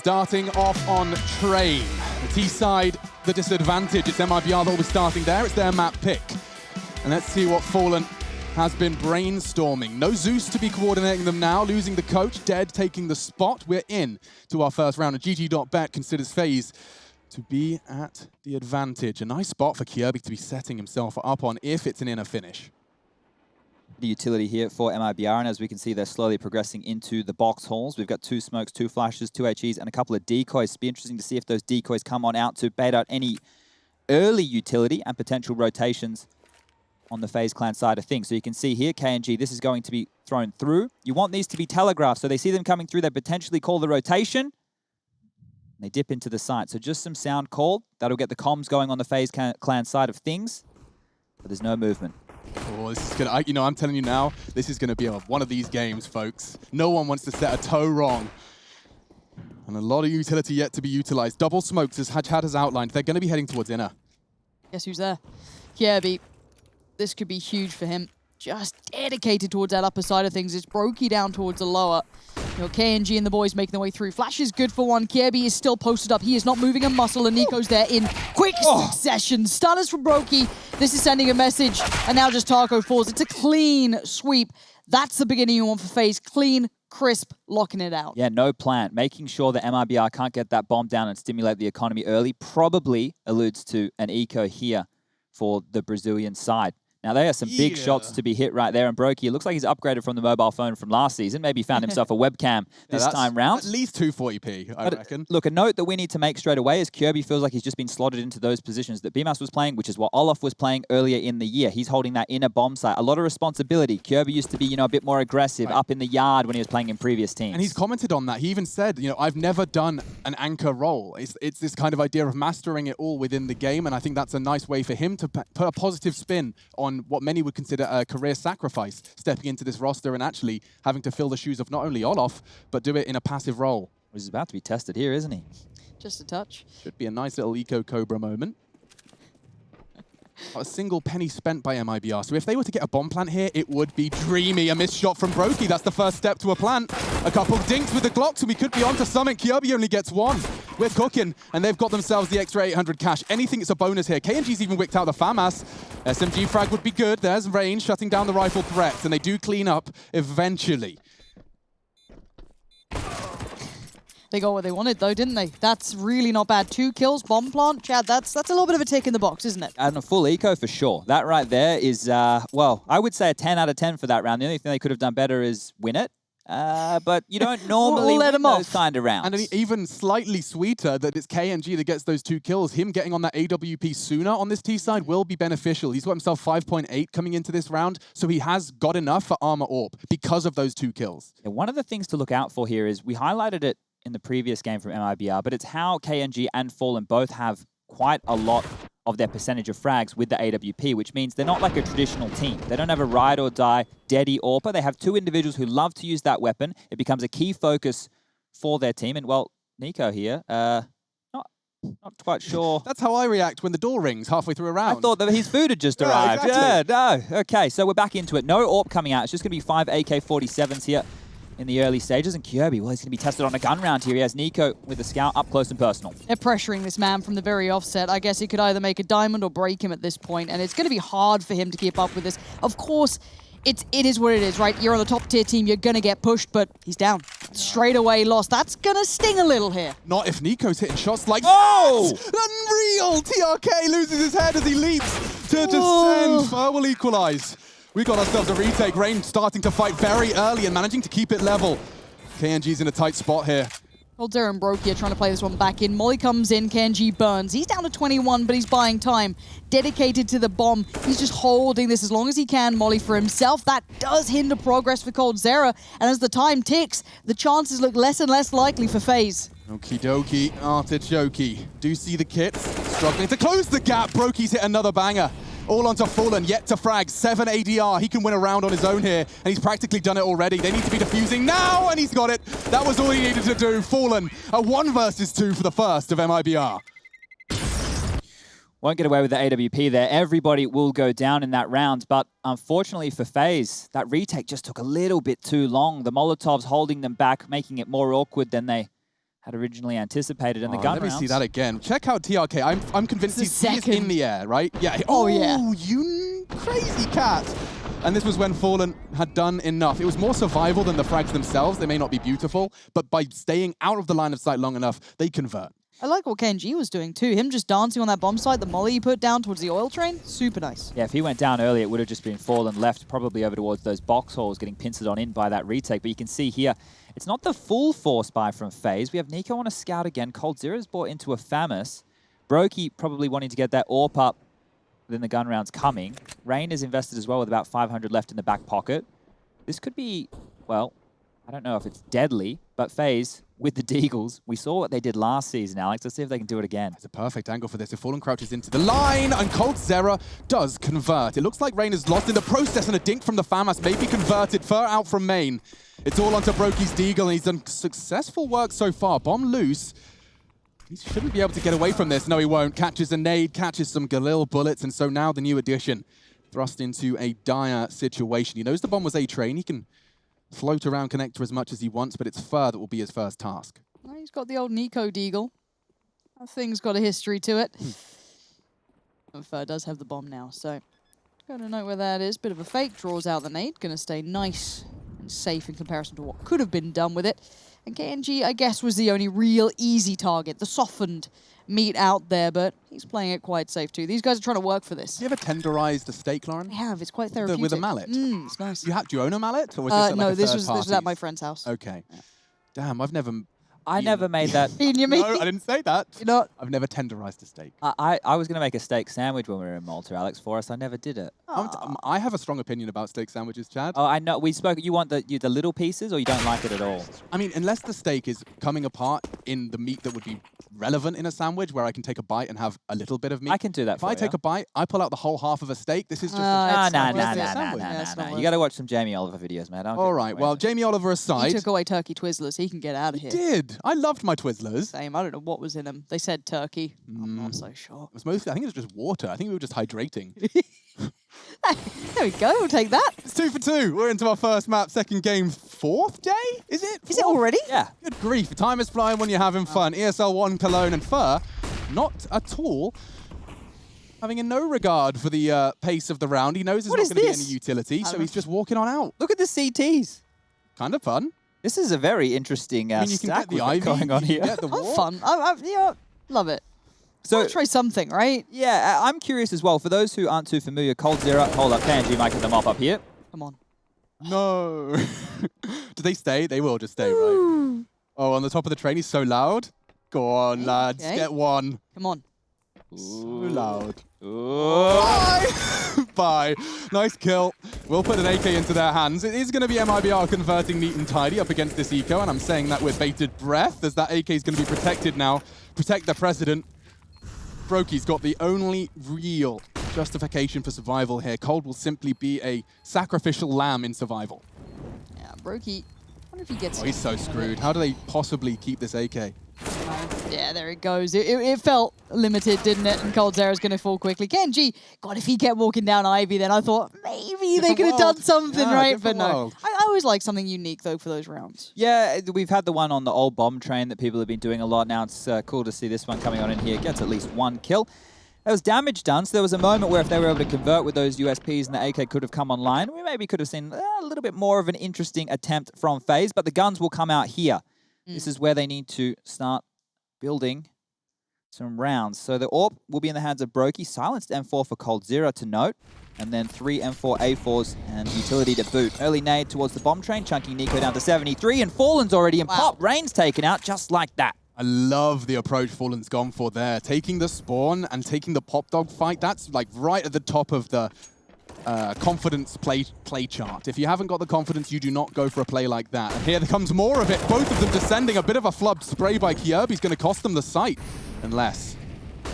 starting off on Train. The T-side, the disadvantage. It's MIBR that will be starting there. It's their map pick. And let's see what Fallen has been brainstorming. No Zeus to be coordinating them now, losing the coach. Dead taking the spot. We're in to our first round. And GG.bet considers FaZe to be at the advantage. A nice spot for Kirby to be setting himself up on if it's an inner finish. The utility here for MIBR, and as we can see, they're slowly progressing into the box halls. We've got 2 smokes, 2 flashes, 2 HEs, and a couple of decoys. It'll be interesting to see if those decoys come on out to bait out any early utility and potential rotations on the FaZe clan side of things. So you can see here, KNG, this is going to be thrown through. You want these to be telegraphed, so they see them coming through, they potentially call the rotation. They dip into the site. So just some sound called. That'll get the comms going on the FaZe clan side of things, but there's no movement. Oh, this is gonna, you know, I'm telling you now, this is gonna be one of these games, folks. No one wants to set a toe wrong. And a lot of utility yet to be utilized. Double smokes, as Chad has outlined. They're gonna be heading towards inner. Guess who's there? Kirby. This could be huge for him. Just dedicated towards that upper side of things. It's Brokey down towards the lower. You know, KNG and the boys making their way through. Flash is good for one. Kirby is still posted up. He is not moving a muscle, and Nico's there in quick succession. Stunners from Brokey. This is sending a message, and now just Taco falls. It's a clean sweep. That's the beginning you want for FaZe. Clean, crisp, locking it out. Yeah, no plan. Making sure that MIBR can't get that bomb down and stimulate the economy early probably alludes to an eco here for the Brazilian side. Now, there are some big shots to be hit right there. And Brokey, it looks like he's upgraded from the mobile phone from last season. Maybe he found himself a webcam this time round. At least 240p, I reckon. Look, a note that we need to make straight away is Kirby feels like he's just been slotted into those positions that BMAS was playing, which is what Olaf was playing earlier in the year. He's holding that inner bomb site. A lot of responsibility. Kirby used to be, you know, a bit more aggressive up in the yard when he was playing in previous teams. And he's commented on that. He even said, you know, I've never done an anchor role. It's this kind of idea of mastering it all within the game. And I think that's a nice way for him to put a positive spin on what many would consider a career sacrifice, stepping into this roster and actually having to fill the shoes of not only Olaf, but do it in a passive role. He's about to be tested here, isn't he? Just a touch. Should be a nice little Eco Cobra moment. A single penny spent by MIBR. So if they were to get a bomb plant here, it would be dreamy. A missed shot from Brokey. That's the first step to a plant. A couple of dinks with the Glocks, and we could be on to something. Kirby only gets 1. We're cooking, and they've got themselves the extra 800 cash. Anything is a bonus here. KNG's even wicked out the FAMAS. SMG frag would be good. There's range, shutting down the rifle threats, and they do clean up eventually. They got what they wanted, though, didn't they? That's really not bad. 2 kills, bomb plant. Chad, that's a little bit of a tick in the box, isn't it? And a full eco for sure. That right there is, well, I would say a 10 out of 10 for that round. The only thing they could have done better is win it. But you don't normally let win those kind of rounds. And even slightly sweeter that it's KNG that gets those 2 kills. Him getting on that AWP sooner on this T side will be beneficial. He's got himself 5.8 coming into this round, so he has got enough for Armor Orb because of those 2 kills. Yeah, one of the things to look out for here is we highlighted it in the previous game from MIBR, but it's how KNG and Fallen both have quite a lot of their percentage of frags with the AWP, which means they're not like a traditional team. They don't have a ride or die, Deddy, Orpa. They have 2 individuals who love to use that weapon. It becomes a key focus for their team. And, well, Nico here, not quite sure. That's how I react when the door rings halfway through a round. I thought that his food had just arrived. Exactly. Yeah, no. Okay, so we're back into it. No AWP coming out. It's just going to be 5 AK-47s here in the early stages. And Kirby, well, he's going to be tested on a gun round here. He has Nico with the scout up close and personal. They're pressuring this man from the very offset. I guess he could either make a diamond or break him at this point, and it's going to be hard for him to keep up with this. Of course, it is what it is, right? You're on the top tier team, you're going to get pushed, but he's down. Straight away lost. That's going to sting a little here. Not if Nico's hitting shots like that. Unreal! TRK loses his head as he leaps to descend. Fur will equalize. We got ourselves a retake. Rain starting to fight very early and managing to keep it level. KNG's in a tight spot here. Well, Darren Brokey trying to play this one back in. Molly comes in, KNG burns. He's down to 21, but he's buying time. Dedicated to the bomb. He's just holding this as long as he can. Molly for himself. That does hinder progress for coldzera. And as the time ticks, the chances look less and less likely for FaZe. Okie dokie, artichoke. Do see the kits. Struggling to close the gap. Brokey's hit another banger. All onto Fallen, yet to frag. 7 ADR. He can win a round on his own here, and he's practically done it already. They need to be defusing now, and he's got it. That was all he needed to do. Fallen, a 1 versus 2 for the first of MIBR. Won't get away with the AWP there. Everybody will go down in that round, but unfortunately for FaZe, that retake just took a little bit too long. The Molotovs holding them back, making it more awkward than they had originally anticipated in the Oh, gun let me rounds. see that again. Check out TRK. I'm convinced It's he the is in the air, right? Yeah. Oh, yeah. You crazy cat. And this was when Fallen had done enough. It was more survival than the frags themselves. They may not be beautiful, but by staying out of the line of sight long enough, they convert. I like what KNG was doing too. Him just dancing on that bomb site, the molly he put down towards the oil train, super nice. Yeah, if he went down early, it would have just been Fallen left, probably over towards those box holes, getting pincered on in by that retake. But you can see here, it's not the full force buy from FaZe. We have Nico on a scout again. coldzera's bought into a Famus. Brokey probably wanting to get that AWP up, then the gun rounds coming. Rain is invested as well with about 500 left in the back pocket. This could be, well, I don't know if it's deadly, but FaZe with the Deagles, we saw what they did last season, Alex. Let's see if they can do it again. It's a perfect angle for this. If Fallen crouches into the line, and coldzera does convert. It looks like Rain is lost in the process, and a dink from the FAMAS may be converted. Fur out from main. It's all onto Brokey's Deagle, and he's done successful work so far. Bomb loose. He shouldn't be able to get away from this. No, he won't. Catches a nade, catches some Galil bullets, and so now the new addition thrust into a dire situation. He knows the bomb was A-Train. He can float around connector as much as he wants, but it's Fur that will be his first task. Well, he's got the old Nico Deagle. That thing's got a history to it. And Fur does have the bomb now, so gotta know where that is. Bit of a fake, draws out the nade. Gonna stay nice and safe in comparison to what could have been done with it. And KNG, I guess, was the only real easy target, the softened meat out there, but he's playing it quite safe too. These guys are trying to work for this. Have you ever tenderized a steak, Lauren? I have, it's quite therapeutic. With a mallet? It's nice. Do you own a mallet? Or was this No, like this was at my friend's house. Okay. Yeah. Damn, I've never... I never made that. You mean? No, I didn't say that. You know, I've never tenderized a steak. I was going to make a steak sandwich when we were in Malta, Alex, for us. I never did it. I have a strong opinion about steak sandwiches, Chad. Oh, I know. We spoke. You want the little pieces, or you don't like it at all? I mean, unless the steak is coming apart in the meat that would be relevant in a sandwich, where I can take a bite and have a little bit of meat. I can do that If I take a bite, I pull out the whole half of a steak. This is just Nah, a it's not worth worth it it. sandwich. Yeah, it's not You worth got to watch some Jamie Oliver videos, man. All right, well, Jamie Oliver he aside, took away turkey Twizzlers. He can get out of here. did. I loved my Twizzlers. Same. I don't know what was in them. They said turkey. I'm not so sure. It was mostly, I think it was just water. I think we were just hydrating. There we go. We'll take that. It's 2 for 2. We're into our first map, second game, fourth day? Is it? Is it already? Yeah. Good grief. Time is flying when you're having fun. ESL One Cologne and Fur, not at all having in no regard for the pace of the round. He knows there's What not is going to be this? any utility, so he's just walking on out. Look at the CTs. Kind of fun. This is a very interesting I mean, you can stack get the we've got ivy, going on you here. can get the Oh, wall. fun. Love it. So Try something, right? yeah, I'm curious as well. For those who aren't too familiar, coldzera, hold up, KNG mic them up here. Come on. No. Do they stay? They will just stay, right? Oh, on the top of the train, he's so loud. Go on, lads. Okay. Get one. Come on. So loud. Ooh. Bye. Bye. Nice kill. We'll put an AK into their hands. It is going to be MIBR converting neat and tidy up against this eco, and I'm saying that with bated breath, as that AK is going to be protected now. Protect the president. Brokey's got the only real justification for survival here. Cold will simply be a sacrificial lamb in survival. Yeah, Brokey. I wonder if he gets... Oh, he's so screwed. How do they possibly keep this AK? Yeah, there it goes. It felt limited, didn't it? And coldzera's going to fall quickly. KNG, God, if he kept walking down Ivy, then I thought maybe they could have done something, Yeah, right? But different no. world. I always like something unique, though, for those rounds. Yeah, we've had the one on the old bomb train that people have been doing a lot. Now it's cool to see this one coming on in here. Gets at least one kill. There was damage done, so there was a moment where if they were able to convert with those USPs and the AK could have come online, we maybe could have seen a little bit more of an interesting attempt from FaZe, but the guns will come out here. This is where they need to start building some rounds. So the AWP will be in the hands of Brokey, silenced M4 for coldzera to note, and then 3 M4 A4s and utility to boot. Early nade towards the bomb train, chunking Nico down to 73, and Fallen's already in pop. Rain's taken out just like that. I love the approach Fallen's gone for there. Taking the spawn and taking the pop dog fight, that's like right at the top of the confidence play chart. If you haven't got the confidence, you do not go for a play like that. And here comes more of it. Both of them descending. A bit of a flubbed spray by Kierby's going to cost them the sight. Unless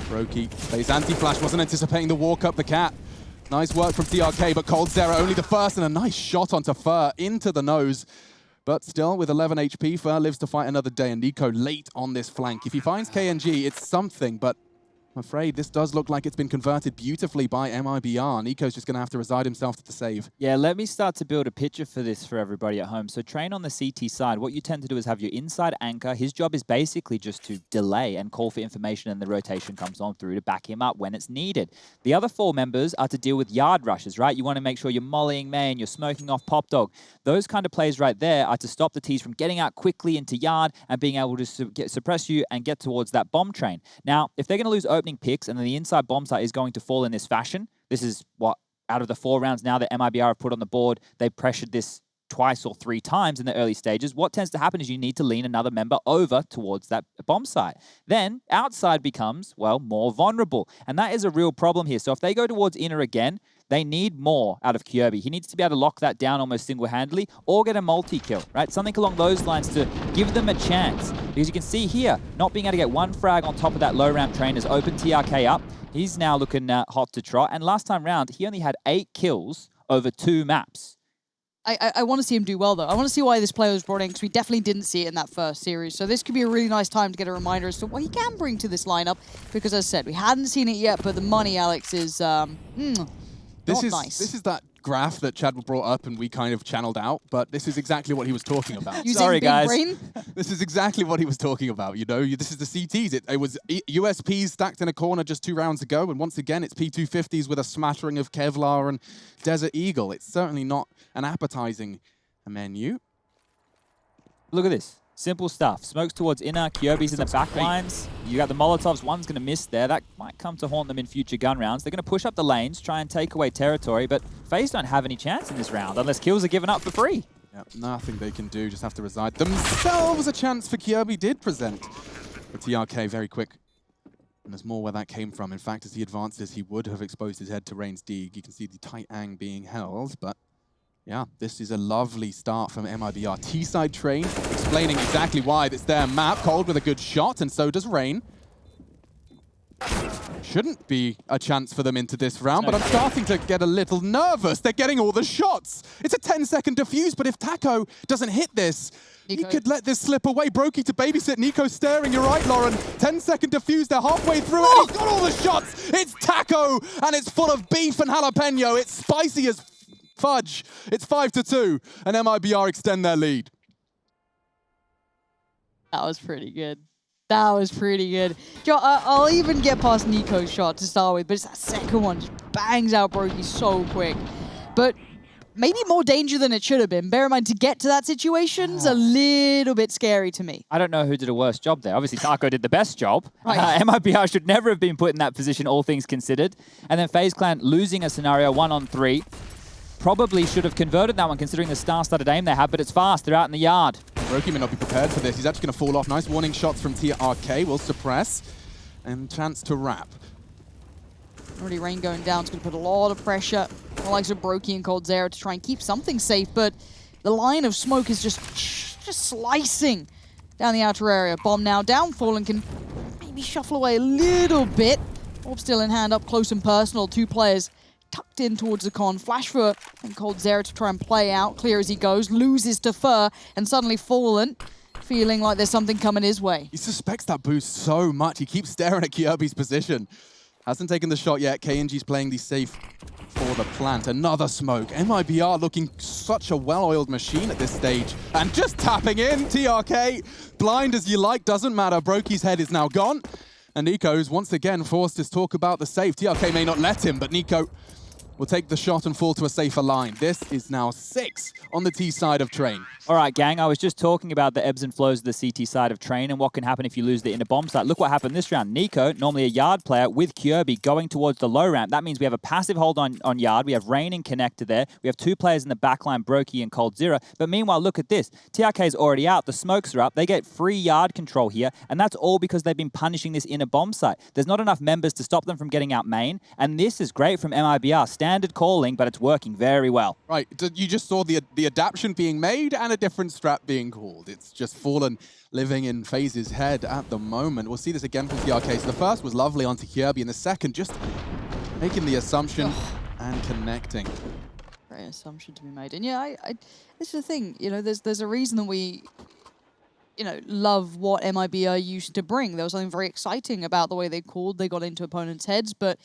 Brokey plays anti-flash, wasn't anticipating the walk up the cat. Nice work from TRK, but coldzera only the first, and a nice shot onto Fur into the nose. But still, with 11 HP, Fur lives to fight another day, and Nico late on this flank. If he finds KNG, it's something, but I'm afraid this does look like it's been converted beautifully by MIBR. Nico's just going to have to resign himself to the save. Yeah, let me start to build a picture for this for everybody at home. So Train on the CT side, what you tend to do is have your inside anchor. His job is basically just to delay and call for information, and the rotation comes on through to back him up when it's needed. The other 4 members are to deal with yard rushes, right? You want to make sure you're mollying main, you're smoking off pop dog. Those kind of plays right there are to stop the T's from getting out quickly into yard and being able to suppress you and get towards that bomb train. Now, if they're going to lose opening picks and then the inside bomb site is going to fall in this fashion, this is what, out of the 4 rounds now that MIBR have put on the board, they pressured this twice or 3 times in the early stages. What tends to happen is you need to lean another member over towards that bomb site. Then outside becomes, well, more vulnerable. And that is a real problem here. So if they go towards inner again, they need more out of Kirby. He needs to be able to lock that down almost single-handedly or get a multi-kill, right? Something along those lines to give them a chance. Because you can see here, not being able to get 1 frag on top of that low ramp train has opened TRK up. He's now looking hot to trot. And last time round, he only had 8 kills over 2 maps. I want to see him do well, though. I want to see why this player was brought in, because we definitely didn't see it in that first series. So this could be a really nice time to get a reminder as to what he can bring to this lineup. Because as I said, we hadn't seen it yet, but the money, Alex, is nice. This is that graph that Chad brought up and we kind of channeled out, but this is exactly what he was talking about. Sorry, guys. Brain? This is exactly what he was talking about, you know? This is the CTs. It was USPs stacked in a corner just 2 rounds ago, and once again, it's P250s with a smattering of Kevlar and Desert Eagle. It's certainly not an appetizing menu. Look at this. Simple stuff. Smokes towards inner, Kyobi's in the back lines. You got the Molotovs, one's going to miss there. That might come to haunt them in future gun rounds. They're going to push up the lanes, try and take away territory, but FaZe don't have any chance in this round unless kills are given up for free. Yep, nothing they can do, just have to reside themselves. A chance for Kyobi did present. But TRK very quick. And there's more where that came from. In fact, as he advances, he would have exposed his head to Rain's Deeg. You can see the tight ang being held, but yeah, this is a lovely start from MIBR. T-side Train explaining exactly why it's their map. Cold with a good shot, and so does Rain. Shouldn't be a chance for them into this round, but I'm starting to get a little nervous. They're getting all the shots. It's a 10-second defuse, but if Taco doesn't hit this, he could let this slip away. Brokey to babysit. Nico staring. You're right, Lauren. 10-second defuse. They're halfway through it. He's got all the shots. It's Taco, and it's full of beef and jalapeno. It's spicy as fudge. It's 5-2, and MIBR extend their lead. That was pretty good. That was pretty good. Joe, I'll even get past Nico's shot to start with, but it's that second one just bangs out Brokey so quick. But maybe more danger than it should have been. Bear in mind, to get to that situation's a little bit scary to me. I don't know who did a worse job there. Obviously, Taco did the best job. Right. MIBR should never have been put in that position, all things considered. And then FaZe Clan losing a scenario 1-on-3. Probably should have converted that one, considering the star-studded aim they have, but it's fast. They're out in the yard. Brokey may not be prepared for this. He's actually going to fall off. Nice warning shots from TRK. Will suppress. And chance to wrap. Already Rain going down. It's going to put a lot of pressure on the likes of Brokey and coldzera to try and keep something safe, but the line of smoke is just slicing down the outer area. Bomb now down. Fallen can maybe shuffle away a little bit. Orb still in hand, up close and personal. 2 players tucked in towards the con. Flash for and coldzera to try and play out. Clear as he goes. Loses to Fur, and suddenly Fallen feeling like there's something coming his way. He suspects that boost so much. He keeps staring at Kirby's position. Hasn't taken the shot yet. KNG's playing the safe for the plant. Another smoke. MIBR looking such a well-oiled machine at this stage. And just tapping in. TRK, blind as you like, doesn't matter. Brokey's head is now gone. And Nico's once again forced to talk about the safe. TRK may not let him, but Nico will take the shot and fall to a safer line. This is now 6 on the T side of Train. All right, gang, I was just talking about the ebbs and flows of the CT side of Train and what can happen if you lose the inner bomb site. Look what happened this round. Nico, normally a yard player, with Kirby going towards the low ramp. That means we have a passive hold on yard. We have Rain and Connector there. We have 2 players in the backline, Brokey and coldzera. But meanwhile, look at this. TRK's already out. The smokes are up. They get free yard control here, and that's all because they've been punishing this inner bomb site. There's not enough members to stop them from getting out main, and this is great from MIBR. Standard calling, but it's working very well. Right, you just saw the adaptation being made and a different strat being called. It's just Fallen living in FaZe's head at the moment. We'll see this again from TRK. So the first was lovely onto Kirby, and the second just making the assumption and connecting. Great assumption to be made. And yeah, this is the thing, you know, there's a reason that we you know, love what MIBR used to bring. There was something very exciting about the way they called, they got into opponents' heads, but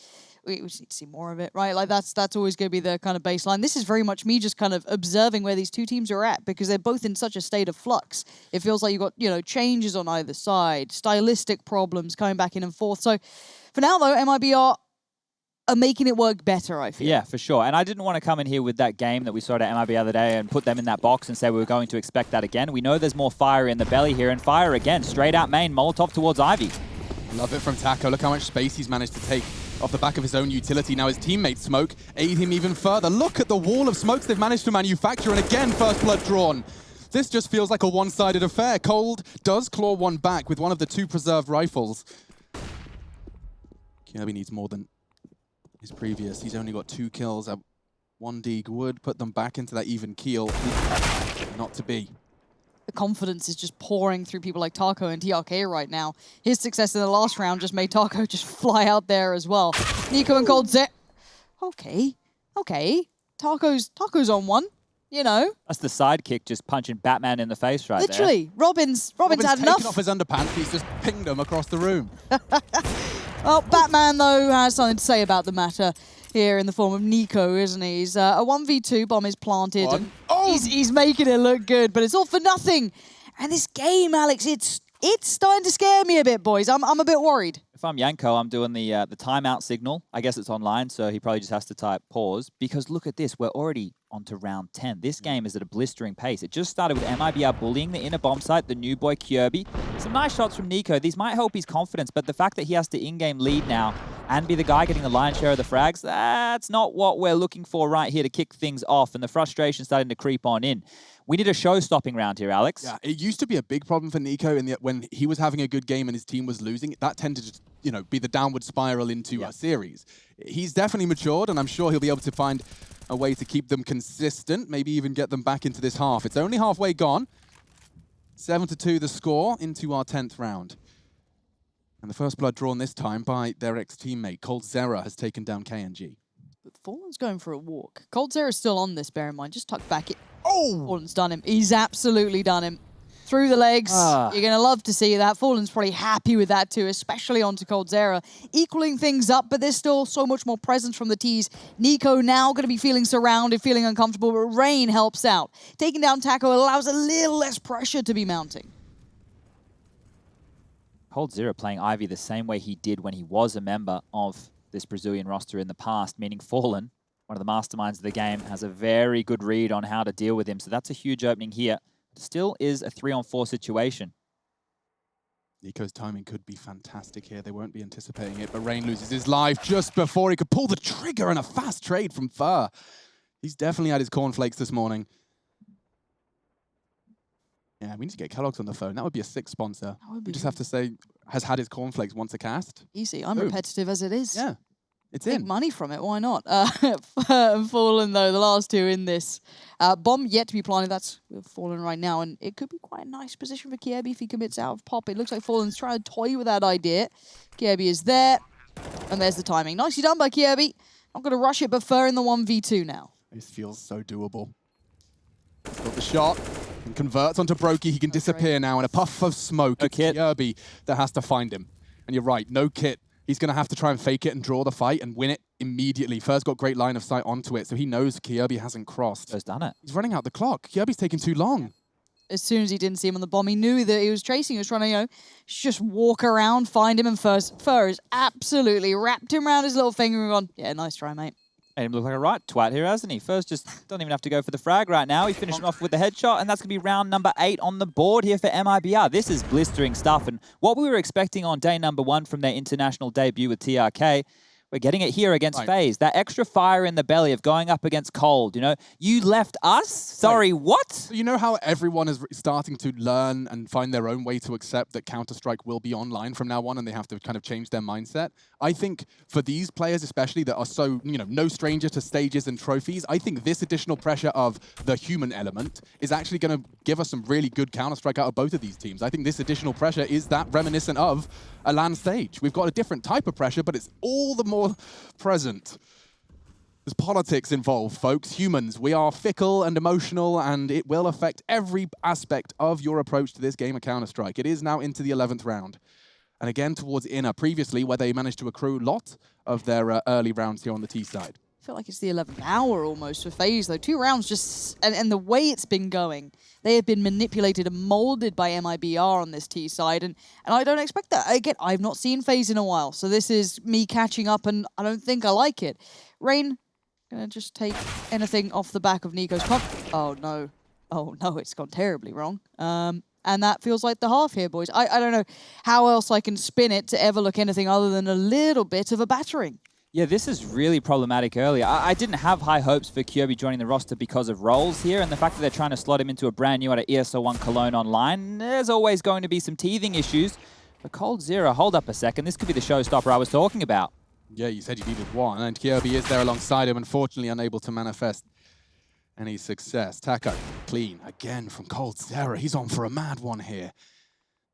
we just need to see more of it, right? Like that's always going to be the kind of baseline. This is very much me just kind of observing where these two teams are at because they're both in such a state of flux. It feels like you've got, you know, changes on either side, stylistic problems coming back in and forth. So for now, though, MIBR are making it work better, I feel. Yeah, for sure. And I didn't want to come in here with that game that we saw at MIB the other day and put them in that box and say we were going to expect that again. We know there's more fire in the belly here, and fire again, straight out main, Molotov towards Ivy. Love it from Taco. Look how much space he's managed to take off the back of his own utility. Now his teammates Smoke aid him even further. Look at the wall of smokes they've managed to manufacture, and again, first blood drawn. This just feels like a one-sided affair. Cold does claw one back with one of the two preserved rifles. Kirby needs more than his previous. He's only got 2 kills. 1D would put them back into that even keel. Not to be. The confidence is just pouring through people like Taco and TRK right now. His success in the last round just made Taco just fly out there as well. Nico and Cold Zet. Okay. Taco's on one, you know. That's the sidekick just punching Batman in the face right Literally. there. Robin's had enough. Taken off his underpants. He's just pinged him across the room. Well, Batman, though, has something to say about the matter here in the form of Nico, isn't he? He's a 1v2 bomb is planted. And he's making it look good, but it's all for nothing. And this game, Alex, it's starting to scare me a bit, boys. I'm a bit worried. If I'm Yanko, I'm doing the timeout signal. I guess it's online, so he probably just has to type pause. Because look at this, we're already on to round 10. This game is at a blistering pace. It just started with MIBR bullying the inner bomb site, the new boy Kirby. Some nice shots from Nico. These might help his confidence, but the fact that he has to in-game lead now and be the guy getting the lion's share of the frags, that's not what we're looking for right here to kick things off, and the frustration starting to creep on in. We need a show-stopping round here, Alex. Yeah, it used to be a big problem for Nico when he was having a good game and his team was losing. That tended to, you know, be the downward spiral into a series. He's definitely matured, and I'm sure he'll be able to find a way to keep them consistent, maybe even get them back into this half. It's only halfway gone. 7-2 the score into our 10th round. And the first blood drawn this time by their ex-teammate. Cold Zera has taken down KNG. But Fallen's going for a walk. Cold Zera's still on this, bear in mind. Just tuck back it. Oh! Fallen's done him. He's absolutely done him. Through the legs. You're going to love to see that. Fallen's probably happy with that too, especially onto Cold Zera. Equaling things up, but there's still so much more presence from the T's. Nico now going to be feeling surrounded, feeling uncomfortable, but Rain helps out. Taking down Taco allows a little less pressure to be mounting. Cold Zera playing Ivy the same way he did when he was a member of this Brazilian roster in the past, meaning Fallen, one of the masterminds of the game, has a very good read on how to deal with him. So that's a huge opening here. Still is a 3-on-4 situation. Nico's timing could be fantastic here. They won't be anticipating it, but Rain loses his life just before he could pull the trigger, and a fast trade from Fur. He's definitely had his cornflakes this morning. Yeah, we need to get Kellogg's on the phone. That would be a sick sponsor. We just have to say, has had his cornflakes once a cast. Easy. I'm repetitive as it is. Yeah, it's Make money from it. Why not? Fallen, though, the last two in this. Bomb yet to be planted. That's Fallen right now. And it could be quite a nice position for Kirby if he commits out of pop. It looks like Fallen's trying to toy with that idea. Kirby is there. And there's the timing. Nicely done by Kirby. Not going to rush it, but Fur in the 1v2 now. This feels so doable. He's got the shot. And converts onto Brokey. He can disappear now in a puff of smoke. It's Kirby that has to find him. And you're right, no kit. He's going to have to try and fake it and draw the fight and win it immediately. Fur's got great line of sight onto it, so he knows Kirby hasn't crossed. He's done it. He's running out the clock. Kirby's taking too long. As soon as he didn't see him on the bomb, he knew that he was chasing. He was trying to, you know, just walk around, find him, and Fur has absolutely wrapped him around his little finger and gone, yeah, nice try, mate. Made him look like a right twat here, hasn't he? First, just don't even have to go for the frag right now. He's finishing off with the headshot, and that's going to be round number 8 on the board here for MIBR. This is blistering stuff, and what we were expecting on day number 1 from their international debut with TRK, we're getting it here against FaZe. That extra fire in the belly of going up against Cold, you know? You left us? Sorry, what? So you know how everyone is starting to learn and find their own way to accept that Counter-Strike will be online from now on and they have to kind of change their mindset? I think for these players especially that are so, you know, no stranger to stages and trophies, I think this additional pressure of the human element is actually going to give us some really good Counter-Strike out of both of these teams. I think this additional pressure is that reminiscent of a LAN stage. We've got a different type of pressure, but it's all the more present. There's politics involved, folks. Humans, we are fickle and emotional, and it will affect every aspect of your approach to this game of Counter-Strike. It is now into the 11th round. And again, towards Inner, previously, where they managed to accrue a lot of their early rounds here on the T side. I feel like it's the 11th hour almost for FaZe, though. 2 rounds just... And the way it's been going, they have been manipulated and molded by MIBR on this T side, and I don't expect that. Again, I've not seen FaZe in a while, so this is me catching up, and I don't think I like it. Rain, gonna just take anything off the back of Nico's comp. Oh, no. Oh, no, it's gone terribly wrong. And that feels like the half here, boys. I don't know how else I can spin it to ever look anything other than a little bit of a battering. Yeah, this is really problematic early. I didn't have high hopes for Kirby joining the roster because of roles here, and the fact that they're trying to slot him into a brand new out of ESL One Cologne online, there's always going to be some teething issues. But coldzera, hold up a second. This could be the showstopper I was talking about. Yeah, you said you needed one, and Kirby is there alongside him, unfortunately unable to manifest any success. Taco, clean, again from coldzera. He's on for a mad one here.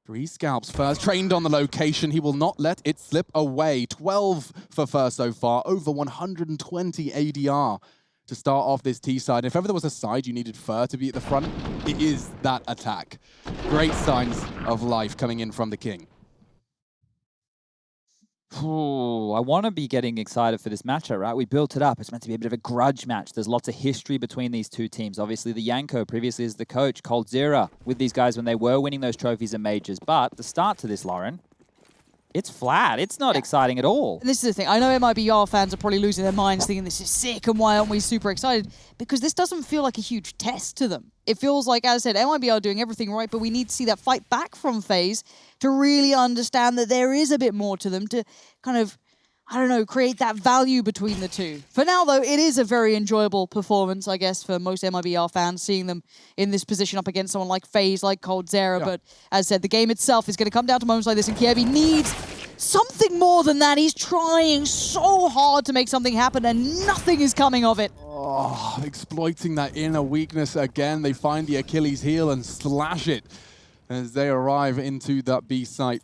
3 scalps first, trained on the location. He will not let it slip away. 12 for first so far, over 120 ADR to start off this T side. If ever there was a side you needed Fur to be at the front, it is that attack. Great signs of life coming in from the King. Ooh, I want to be getting excited for this matchup, right? We built it up. It's meant to be a bit of a grudge match. There's lots of history between these two teams. Obviously, the Yanko previously is the coach, coldzera, with these guys when they were winning those trophies and majors. But the start to this, Lauren, it's flat. It's not exciting at all. And this is the thing. I know MIBR fans are probably losing their minds thinking this is sick and why aren't we super excited? Because this doesn't feel like a huge test to them. It feels like, as I said, MIBR are doing everything right, but we need to see that fight back from FaZe to really understand that there is a bit more to them to kind of, I don't know, create that value between the two. For now, though, it is a very enjoyable performance, I guess, for most MIBR fans, seeing them in this position up against someone like FaZe, like coldzera. Yeah. But as I said, the game itself is going to come down to moments like this, and Kirby needs something more than that. He's trying so hard to make something happen, and nothing is coming of it. Oh, exploiting that inner weakness again. They find the Achilles heel and slash it as they arrive into that B site.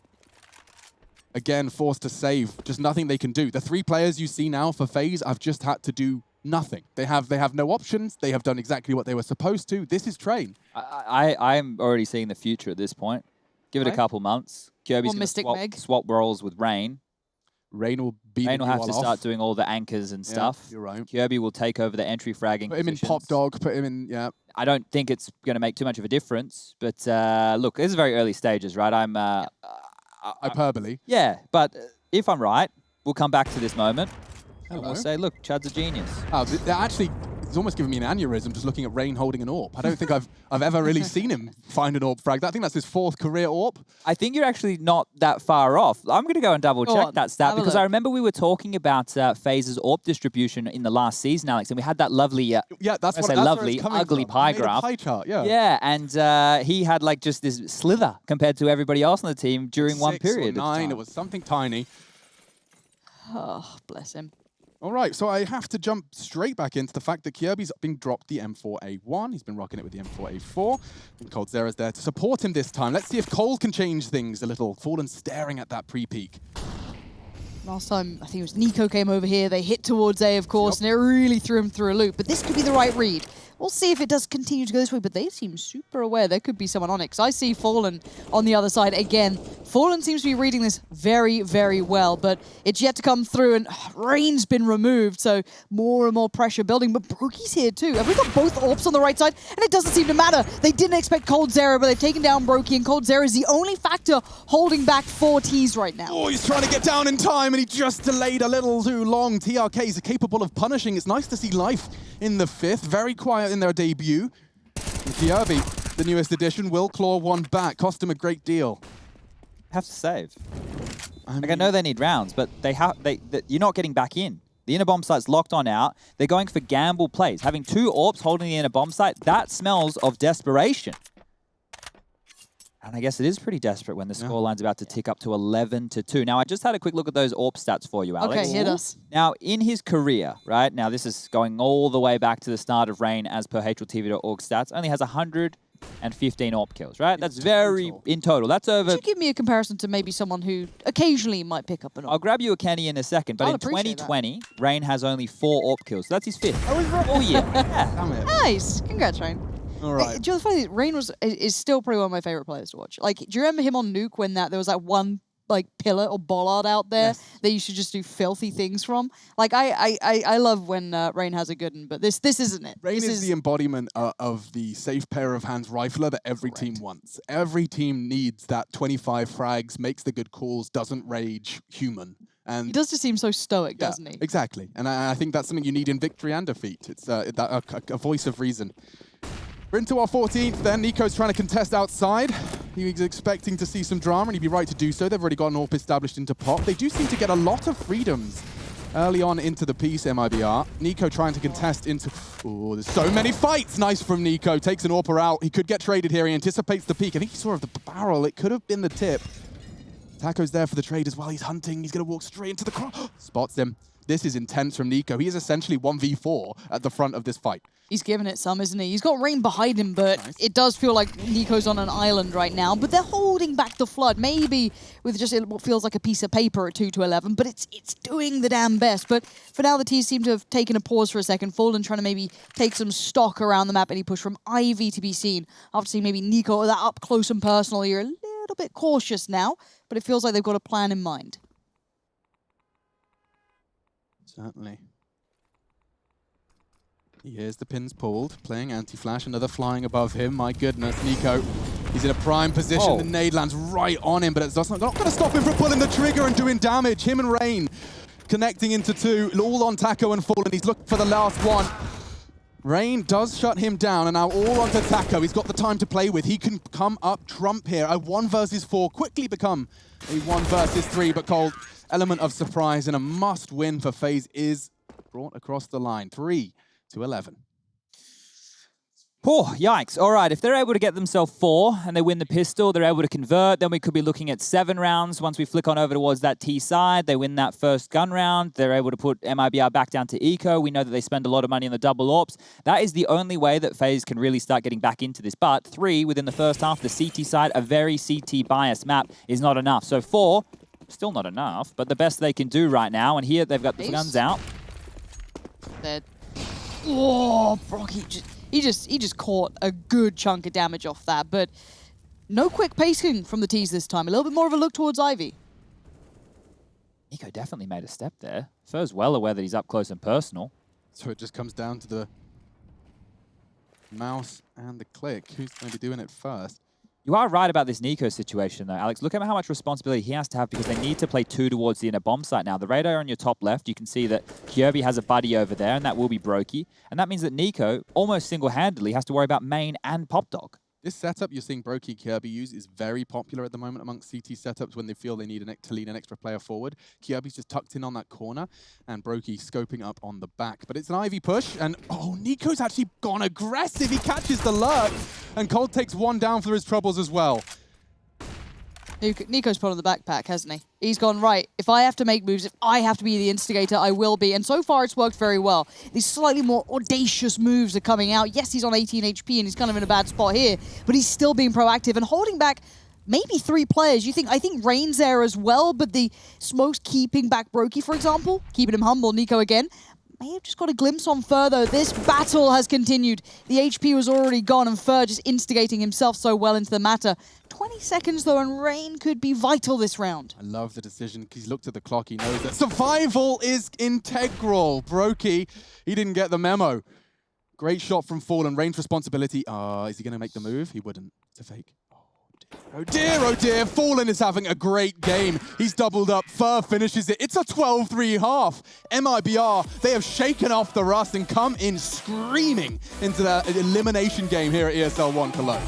Again, forced to save. Just nothing they can do. The 3 players you see now for FaZe have just had to do nothing. They have no options. They have done exactly what they were supposed to. This is Train. I'm already seeing the future at this point. Give it a couple months. Kirby's going to swap roles with Rain. Rain will have to start doing all the anchors and stuff. You're right. Kirby will take over the entry fragging Put him in Pop Dog, put him in, yeah. I don't think it's going to make too much of a difference, but look, this is very early stages, right? Hyperbole. Yeah, but if I'm right, we'll come back to this moment. And we'll say, look, Chad's a genius. Oh, actually, it's almost giving me an aneurysm just looking at Rain holding an AWP. I don't think I've ever really seen him find an AWP frag. I think that's his 4th career AWP. I think you're actually not that far off. I'm going to go and double-check that stat because I remember we were talking about FaZe's AWP distribution in the last season, Alex, and we had that lovely, ugly pie graph. Pie chart, yeah. Yeah, and he had like just this slither compared to everybody else on the team during one period. 6 or 9, it was something tiny. Oh, bless him. All right, so I have to jump straight back into the fact that Kirby's been dropped the M4A1. He's been rocking it with the M4A4. And coldzera's there to support him this time. Let's see if Cole can change things a little. Fallen staring at that pre-peak. Last time, I think it was Nico came over here. They hit towards A, of course, and it really threw him through a loop. But this could be the right read. We'll see if it does continue to go this way, but they seem super aware. There could be someone on it, because I see Fallen on the other side again. Fallen seems to be reading this very, very well, but it's yet to come through, and Rain's been removed, so more and more pressure building. But Brokey's here too. Have we got both AWPs on the right side? And it doesn't seem to matter. They didn't expect coldzera, but they've taken down Brokey, and coldzera is the only factor holding back 4 Ts right now. Oh, he's trying to get down in time, and he just delayed a little too long. TRKs are capable of punishing. It's nice to see life in the 5th. Very quiet in their debut. And Kirby, the newest addition, will claw one back. Cost him a great deal. Have to save. I know they need rounds, but you're not getting back in. The inner bomb site's locked on out. They're going for gamble plays. Having 2 AWPs holding the inner bomb site, that smells of desperation. And I guess it is pretty desperate when the scoreline's about to tick up to 11-2. Now, I just had a quick look at those AWP stats for you, Alex. Okay, hit us. Now, in his career, right? Now, this is going all the way back to the start of Rain as per HLTV.org stats. Only has 100 and 15 AWP kills, right? That's very in total. That's over. Could you give me a comparison to maybe someone who occasionally might pick up an AWP? I'll grab you a Kenny in a second, but I'll in appreciate 2020, Rain has only 4 AWP kills. So that's his 5th. Oh yeah. Damn it. Nice. Congrats, Rain. All right. Do you know the funny thing? Rain is still probably one of my favorite players to watch. Like, do you remember him on Nuke when there was that one like pillar or bollard out there that you should just do filthy things from? Like, I love when Rain has a good one, but this isn't it. Rain is the embodiment of the safe pair of hands rifler that every team wants. Every team needs that 25 frags, makes the good calls, doesn't rage, human. And he does just seem so stoic, doesn't he? Exactly. And I think that's something you need in victory and defeat. It's a voice of reason. We're into our 14th then. Nico's trying to contest outside. He was expecting to see some drama, and he'd be right to do so. They've already got an AWP established into pop. They do seem to get a lot of freedoms early on into the piece, MIBR. Nico trying to contest into... Oh, there's so many fights! Nice from Nico. Takes an AWPer out. He could get traded here. He anticipates the peak. I think he saw the barrel. It could have been the tip. Taco's there for the trade as well. He's hunting. He's going to walk straight into the cross. Spots him. This is intense from Nico. He is essentially 1v4 at the front of this fight. He's giving it some, isn't he? He's got Rain behind him, but it does feel like Nico's on an island right now. But they're holding back the flood, maybe with just what feels like a piece of paper at 2-11, but it's doing the damn best. But for now, the T's seem to have taken a pause for a second. Fallen trying to maybe take some stock around the map, and he pushed from Ivy to be seen. After seeing maybe Nico that up close and personal, you're a little bit cautious now, but it feels like they've got a plan in mind. Certainly. Here's the pins pulled, playing anti-flash, another flying above him. My goodness, Nico, he's in a prime position. The nade lands right on him, but it's not going to stop him from pulling the trigger and doing damage. Him and Rain connecting into 2, all on Taco and Fallen. He's looking for the last one. Rain does shut him down, and now all onto Taco. He's got the time to play with. He can come up trump here. A 1 versus 4 quickly become a 1 versus 3, but Cold, element of surprise and a must-win for FaZe is brought across the line. 3-11. Oh, yikes. All right, if they're able to get themselves 4 and they win the pistol, they're able to convert, then we could be looking at 7 rounds. Once we flick on over towards that T side, they win that first gun round. They're able to put MIBR back down to eco. We know that they spend a lot of money on the double AWPs. That is the only way that FaZe can really start getting back into this. But 3 within the first half, the CT side, a very CT biased map, is not enough. So 4, still not enough, but the best they can do right now. And here they've got the guns out. They're... Oh, Brock, he just caught a good chunk of damage off that, but no quick pacing from the T's this time. A little bit more of a look towards Ivy. Nico definitely made a step there. Fo's well aware that he's up close and personal. So it just comes down to the mouse and the click. Who's going to be doing it first? You are right about this Nico situation, though, Alex. Look at how much responsibility he has to have because they need to play 2 towards the inner bomb site now. The radar on your top left, you can see that Kirby has a buddy over there, and that will be Brokey. And that means that Nico, almost single-handedly, has to worry about main and Pop Dog. This setup you're seeing Brokey Kirby use is very popular at the moment amongst CT setups when they feel they need to lead an extra player forward. Kirby's just tucked in on that corner, and Brokey scoping up on the back. But it's an Ivy push, and oh, Nico's actually gone aggressive. He catches the lurk, and Cold takes 1 down for his troubles as well. Nico's put on the backpack, hasn't he? He's gone, right, if I have to make moves, if I have to be the instigator, I will be. And so far, it's worked very well. These slightly more audacious moves are coming out. Yes, he's on 18 HP, and he's kind of in a bad spot here, but he's still being proactive and holding back maybe 3 players. I think Rain's there as well, but the Smoke's keeping back Brokey, for example, keeping him humble. Nico again. May have just got a glimpse on Fer, though. This battle has continued. The HP was already gone, and Fer just instigating himself so well into the matter. 20 seconds, though, and Rain could be vital this round. I love the decision, because he's looked at the clock. He knows that survival is integral. Brokey, he didn't get the memo. Great shot from Fallen. Rain's responsibility. Is he going to make the move? He wouldn't. It's a fake. Oh dear, oh dear. Fallen is having a great game. He's doubled up. Fer finishes it. It's a 12-3 half. MIBR, they have shaken off the rust and come in screaming into the elimination game here at ESL One Cologne.